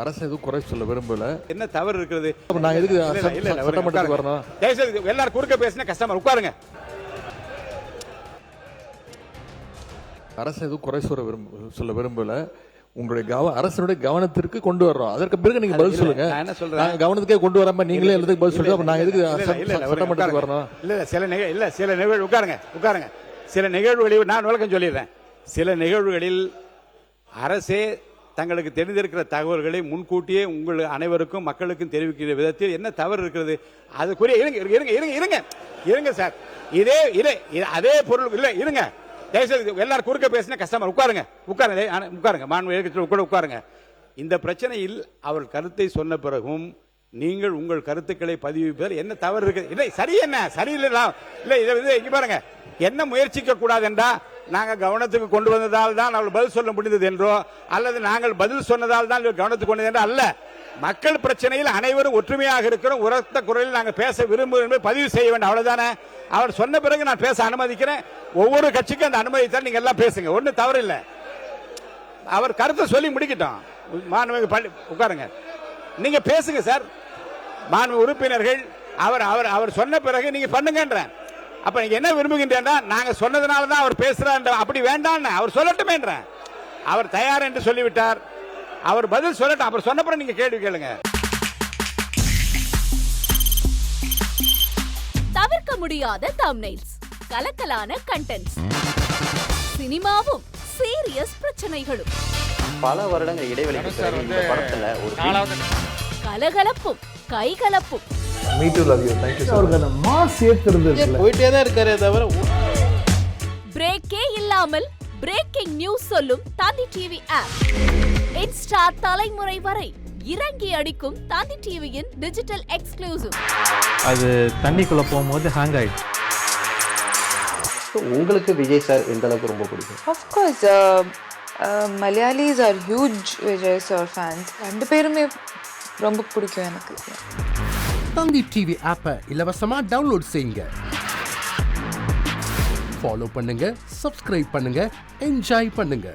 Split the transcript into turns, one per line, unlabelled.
அரசு எதுவும் குறை சொல்ல விரும்பல.
என்ன தவறு இருக்கிறது?
நான் எதுக்கு சட்டமன்றத்துக்கு வரணும்?
தயவுசெய்து எல்லாரும் குறுக்க பேசினா கஸ்டமர் உட்காருங்க.
அரசு எதுவும் குறை சொல்ல விரும்பல. உங்களுடைய அரசனுடைய கவனத்திற்கு கொண்டு வர்றோம். அதற்கு பிறகு நீங்க பதில் சொல்லுங்க.
நான் என்ன சொல்றேன்,
கவனத்துக்கே கொண்டு வராம நீங்களே எல்லாத்துக்கும் பதில் சொல்லுங்க. நான் எதுக்கு சட்டமன்றத்துக்கு வரணும்?
சில நிகழ்வு உட்காருங்க. சில நிகழ்வுகளில் நான் விளக்கம் சொல்லிடுறேன். சில நிகழ்வுகளில் அரசே தங்களுக்கு தெரிந்திருக்கிற தகவல்களை முன்கூட்டியே உங்கள் அனைவருக்கும் மக்களுக்கும் தெரிவிக்கிற விதத்தில் என்ன தவறு இருக்கிறது? அதுக்குரிய இருங்க சார். அதே பொருள் இல்லை. இருங்க, தயவுசெய்து எல்லாரும் குறுக்க பேசின கஸ்டமர் உட்காருங்க. மாண்பு உட்காருங்க. இந்த பிரச்சனையில் அவர் கருத்தை சொன்ன பிறகும் நீங்கள் உங்கள் கருத்துக்களை பதிவிப்பதில் என்ன தவறு இருக்குது? இல்லை, சரி என்ன சரியில்லை இல்லை. இதை இங்க பாருங்க, என்ன முயற்சிக்க கூடாது என்றா, நாங்கள் கவனத்துக்கு கொண்டு வந்ததால் தான் அவர்கள் பதில் சொல்ல முடிந்தது என்றோ, அல்லது நாங்கள் பதில் சொன்னதால் தான் கவனத்துக்கு கொண்டது என்றோ அல்ல. மக்கள் பிரச்சனையில் அனைவரும் ஒற்றுமையாக இருக்கிறோம். உரத்த குரலில் நாங்கள் பேச விரும்புகிறோம் என்பதை பதிவு செய்ய வேண்டும், அவ்வளவுதானே. அவர் சொன்ன பிறகு நான் பேச அனுமதிக்கிறேன். ஒவ்வொரு கட்சிக்கும் அந்த அனுமதி தான். நீங்க எல்லாம் பேசுங்க, ஒன்றும் தவறு இல்லை. அவர் கருத்தை சொல்லி முடிக்கட்டும். மாண்புமிகு உட்காருங்க, நீங்க பேசுங்க சார். மாண்பு உறுப்பினர்கள் அவர் சொன்ன பிறகு நீங்க பண்ணுங்கன்றேன். அப்ப நீங்க என்ன விரும்புகின்றா, நாங்க சொன்னதுனால தான் அவர் பேசுறார், அப்படி வேண்டாம், அவர் சொல்லட்டுமே. அவர் தயார் என்று சொல்லிவிட்டார். அவர் பதில் சொல்லட்டும். அவர் சொன்னப்பறம் நீங்க கேள்வி கேளுங்க.
தவிர்க்க முடியாத தம்ப்நெயில்ஸ், கலக்கலான கண்டென்ட்ஸ், சினிமாவும் சீரியஸ் பிரச்சனைகளும்,
பல வருடங்கள் இடைவெளிக்கு பிறகு இந்த படத்துல ஒரு
கலகலப்பும் கைகலப்பும்,
போயிட்டே தான் இருக்காரே தவிர
பிரேக்கே இல்லாமல் பிரேக்கிங் நியூஸ் சொல்லும் தந்தி டிவி ஆப். இன்ஸ்டா தலைமுறை வரை இறங்கி அடிக்கும் தந்தி டிவியின் டிஜிட்டல் எக்ஸ்க்ளூசிவ்.
அது தண்ணிக்குள்ள போகும்போது ஹேங் ஆயிடுச்சு.
உங்களுக்கு விஜய் சார் எந்த அளவுக்கு ரொம்ப பிடிக்கும்?
Of course, Malayalis are huge Vijay sir fans. ரெண்டு பேருமே ரொம்ப பிடிக்கும் எனக்கு.
தந்தி டிவி ஆப்பை இலவசமா டவுன்லோட் செய்யுங்க. ஃபாலோ பண்ணுங்க, சப்ஸ்கிரைப் பண்ணுங்க, என்ஜாய் பண்ணுங்க.